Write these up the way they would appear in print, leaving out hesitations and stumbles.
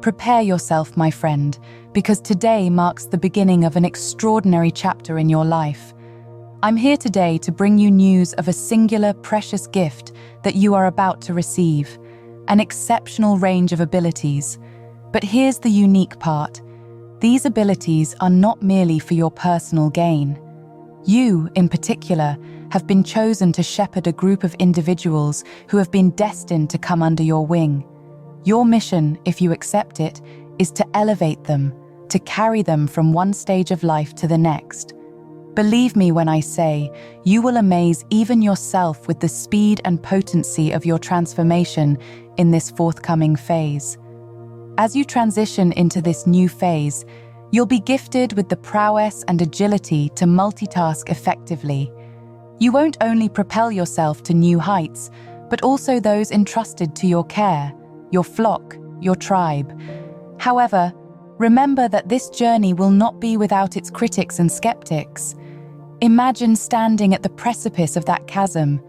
Prepare yourself, my friend, because today marks the beginning of an extraordinary chapter in your life. I'm here today to bring you news of a singular, precious gift that you are about to receive, an exceptional range of abilities. But here's the unique part. These abilities are not merely for your personal gain. You, in particular, have been chosen to shepherd a group of individuals who have been destined to come under your wing. Your mission, if you accept it, is to elevate them, to carry them from one stage of life to the next. Believe me when I say, you will amaze even yourself with the speed and potency of your transformation in this forthcoming phase. As you transition into this new phase, you'll be gifted with the prowess and agility to multitask effectively. You won't only propel yourself to new heights, but also those entrusted to your care, your flock, your tribe. However, remember that this journey will not be without its critics and skeptics. Imagine standing at the precipice of that chasm.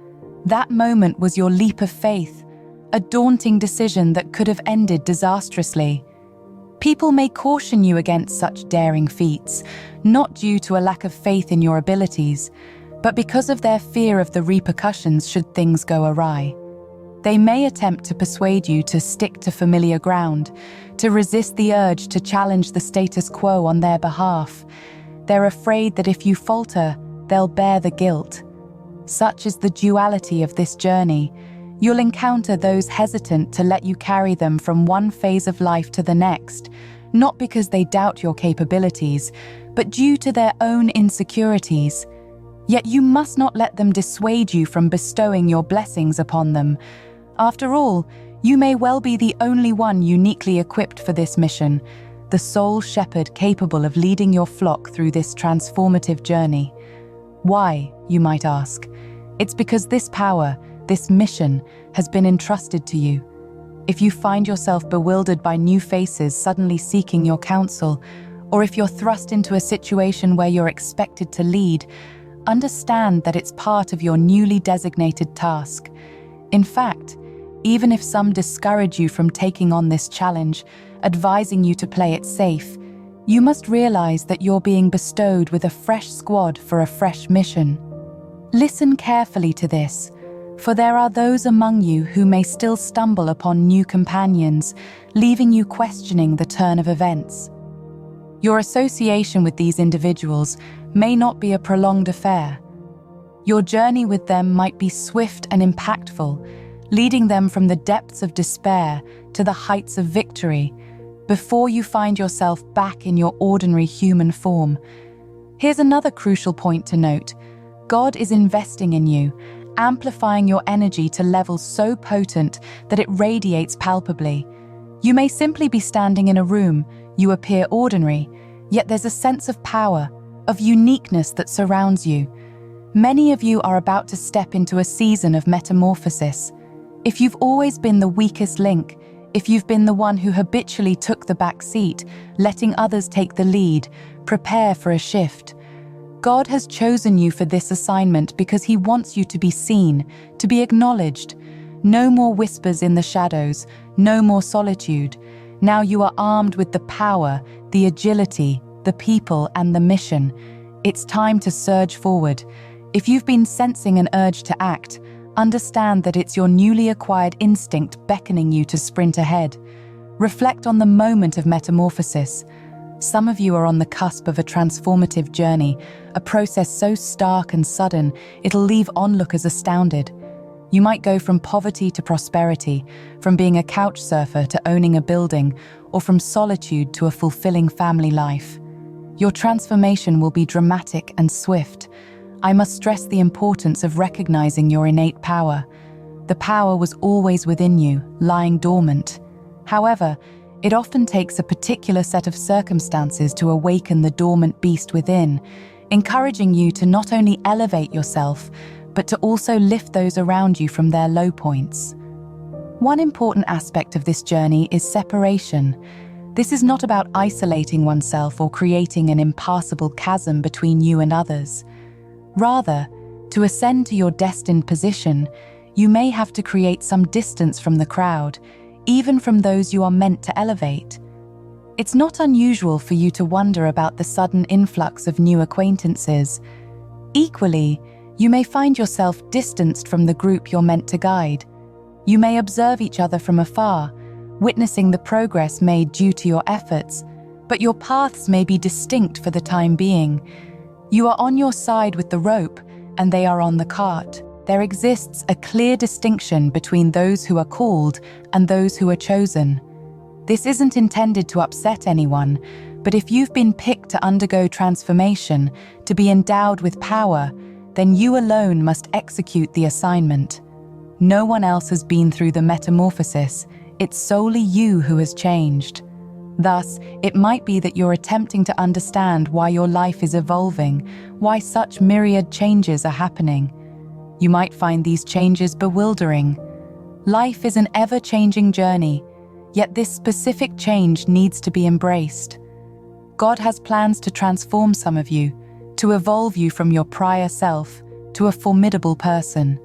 That moment was your leap of faith, a daunting decision that could have ended disastrously. People may caution you against such daring feats, not due to a lack of faith in your abilities, but because of their fear of the repercussions should things go awry. They may attempt to persuade you to stick to familiar ground, to resist the urge to challenge the status quo on their behalf. They're afraid that if you falter, they'll bear the guilt. Such is the duality of this journey. You'll encounter those hesitant to let you carry them from one phase of life to the next, not because they doubt your capabilities, but due to their own insecurities. Yet you must not let them dissuade you from bestowing your blessings upon them. After all, you may well be the only one uniquely equipped for this mission, the sole shepherd capable of leading your flock through this transformative journey. Why, you might ask? It's because this power, this mission, has been entrusted to you. If you find yourself bewildered by new faces suddenly seeking your counsel, or if you're thrust into a situation where you're expected to lead, understand that it's part of your newly designated task. In fact, even if some discourage you from taking on this challenge, advising you to play it safe, you must realize that you're being bestowed with a fresh squad for a fresh mission. Listen carefully to this, for there are those among you who may still stumble upon new companions, leaving you questioning the turn of events. Your association with these individuals may not be a prolonged affair. Your journey with them might be swift and impactful, leading them from the depths of despair to the heights of victory, before you find yourself back in your ordinary human form. Here's another crucial point to note. God is investing in you, amplifying your energy to levels so potent that it radiates palpably. You may simply be standing in a room, you appear ordinary, yet there's a sense of power, of uniqueness that surrounds you. Many of you are about to step into a season of metamorphosis. If you've always been the weakest link, if you've been the one who habitually took the back seat, letting others take the lead, prepare for a shift. God has chosen you for this assignment because He wants you to be seen, to be acknowledged. No more whispers in the shadows, no more solitude. Now you are armed with the power, the agility, the people, and the mission. It's time to surge forward. If you've been sensing an urge to act, understand that it's your newly acquired instinct beckoning you to sprint ahead. Reflect on the moment of metamorphosis. Some of you are on the cusp of a transformative journey, a process so stark and sudden, it'll leave onlookers astounded. You might go from poverty to prosperity, from being a couch surfer to owning a building, or from solitude to a fulfilling family life. Your transformation will be dramatic and swift. I must stress the importance of recognizing your innate power. The power was always within you, lying dormant. However, it often takes a particular set of circumstances to awaken the dormant beast within, encouraging you to not only elevate yourself, but to also lift those around you from their low points. One important aspect of this journey is separation. This is not about isolating oneself or creating an impassable chasm between you and others. Rather, to ascend to your destined position, you may have to create some distance from the crowd, even from those you are meant to elevate. It's not unusual for you to wonder about the sudden influx of new acquaintances. Equally, you may find yourself distanced from the group you're meant to guide. You may observe each other from afar, witnessing the progress made due to your efforts, but your paths may be distinct for the time being. You are on your side with the rope, and they are on the cart. There exists a clear distinction between those who are called and those who are chosen. This isn't intended to upset anyone, but if you've been picked to undergo transformation, to be endowed with power, then you alone must execute the assignment. No one else has been through the metamorphosis. It's solely you who has changed. Thus, it might be that you're attempting to understand why your life is evolving, why such myriad changes are happening. You might find these changes bewildering. Life is an ever-changing journey, yet this specific change needs to be embraced. God has plans to transform some of you, to evolve you from your prior self to a formidable person.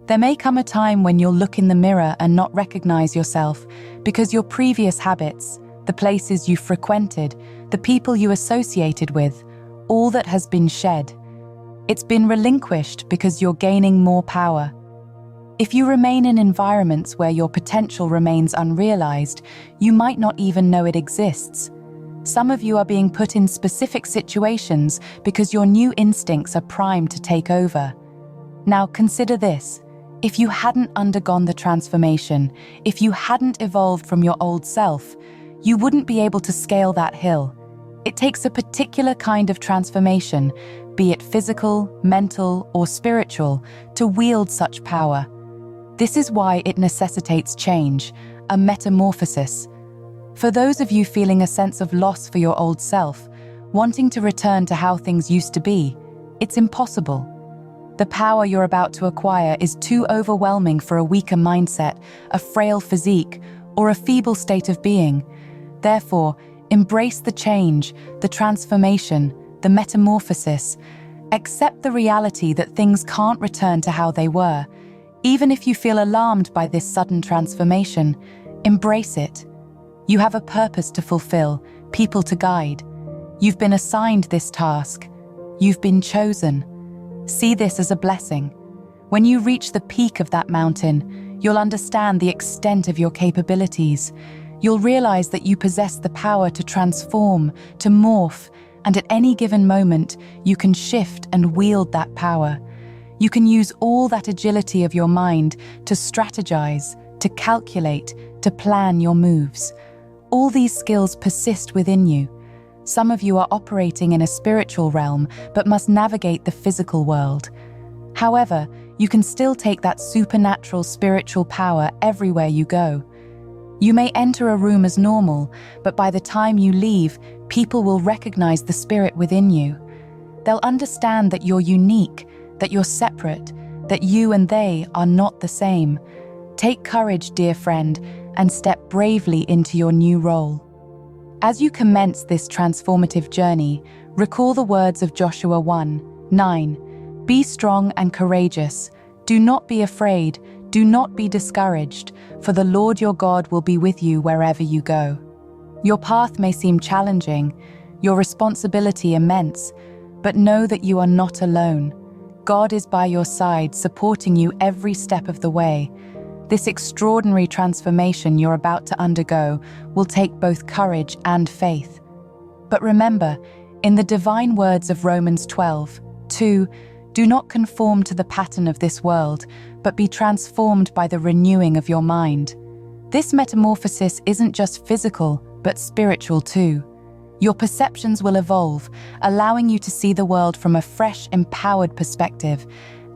There may come a time when you'll look in the mirror and not recognize yourself because your previous habits, the places you frequented, the people you associated with, all that has been shed. It's been relinquished because you're gaining more power. If you remain in environments where your potential remains unrealized, you might not even know it exists. Some of you are being put in specific situations because your new instincts are primed to take over. Now consider this. If you hadn't undergone the transformation, if you hadn't evolved from your old self, you wouldn't be able to scale that hill. It takes a particular kind of transformation, be it physical, mental, or spiritual, to wield such power. This is why it necessitates change, a metamorphosis. For those of you feeling a sense of loss for your old self, wanting to return to how things used to be, it's impossible. The power you're about to acquire is too overwhelming for a weaker mindset, a frail physique, or a feeble state of being. Therefore, embrace the change, the transformation, the metamorphosis. Accept the reality that things can't return to how they were. Even if you feel alarmed by this sudden transformation, embrace it. You have a purpose to fulfill, people to guide. You've been assigned this task. You've been chosen. See this as a blessing. When you reach the peak of that mountain, you'll understand the extent of your capabilities. You'll realize that you possess the power to transform, to morph, and at any given moment, you can shift and wield that power. You can use all that agility of your mind to strategize, to calculate, to plan your moves. All these skills persist within you. Some of you are operating in a spiritual realm, but must navigate the physical world. However, you can still take that supernatural spiritual power everywhere you go. You may enter a room as normal, but by the time you leave, people will recognize the spirit within you. They'll understand that you're unique, that you're separate, that you and they are not the same. Take courage, dear friend, and step bravely into your new role. As you commence this transformative journey, recall the words of Joshua 1:9. Be strong and courageous. Do not be afraid. Do not be discouraged, for the Lord your God will be with you wherever you go. Your path may seem challenging, your responsibility immense, but know that you are not alone. God is by your side, supporting you every step of the way. This extraordinary transformation you're about to undergo will take both courage and faith. But remember, in the divine words of Romans 12:2, do not conform to the pattern of this world, but be transformed by the renewing of your mind. This metamorphosis isn't just physical, but spiritual too. Your perceptions will evolve, allowing you to see the world from a fresh, empowered perspective.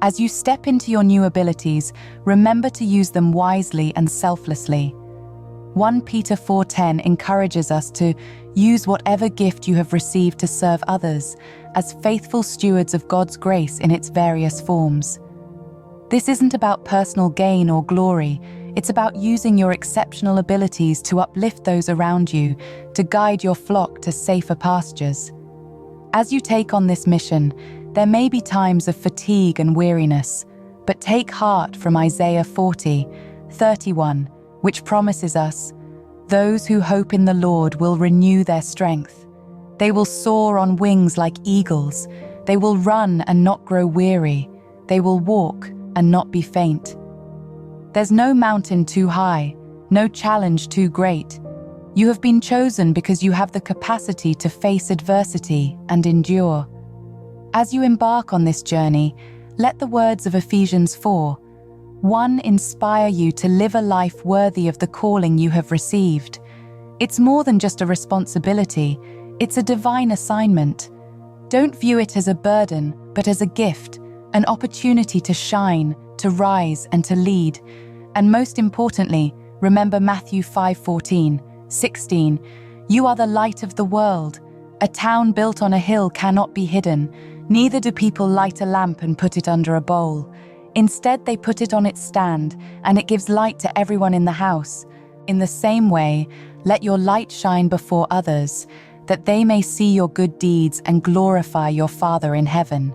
As you step into your new abilities, remember to use them wisely and selflessly. 1 Peter 4:10 encourages us to use whatever gift you have received to serve others as faithful stewards of God's grace in its various forms. This isn't about personal gain or glory. It's about using your exceptional abilities to uplift those around you, to guide your flock to safer pastures. As you take on this mission, there may be times of fatigue and weariness, but take heart from Isaiah 40:31. which promises us, "Those who hope in the Lord will renew their strength. They will soar on wings like eagles. They will run and not grow weary. They will walk and not be faint." There's no mountain too high, no challenge too great. You have been chosen because you have the capacity to face adversity and endure. As you embark on this journey, let the words of Ephesians 4:1 inspire you to live a life worthy of the calling you have received. It's more than just a responsibility, it's a divine assignment. Don't view it as a burden, but as a gift, an opportunity to shine, to rise, and to lead. And most importantly, remember Matthew 5:14-16. You are the light of the world. A town built on a hill cannot be hidden. Neither do people light a lamp and put it under a bowl. Instead, they put it on its stand, and it gives light to everyone in the house. In the same way, let your light shine before others, that they may see your good deeds and glorify your Father in heaven.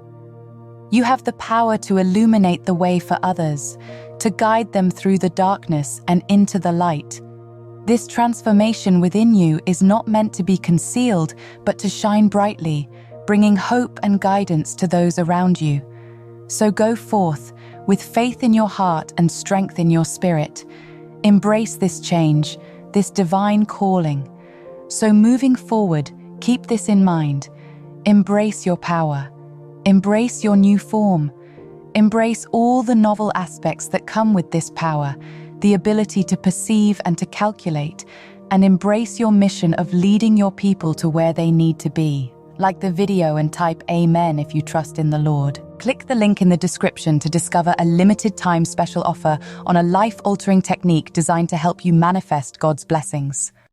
You have the power to illuminate the way for others, to guide them through the darkness and into the light. This transformation within you is not meant to be concealed, but to shine brightly, bringing hope and guidance to those around you. So go forth, with faith in your heart and strength in your spirit. Embrace this change, this divine calling. So moving forward, keep this in mind. Embrace your power. Embrace your new form. Embrace all the novel aspects that come with this power, the ability to perceive and to calculate, and embrace your mission of leading your people to where they need to be. Like the video and type Amen if you trust in the Lord. Click the link in the description to discover a limited time special offer on a life-altering technique designed to help you manifest God's blessings.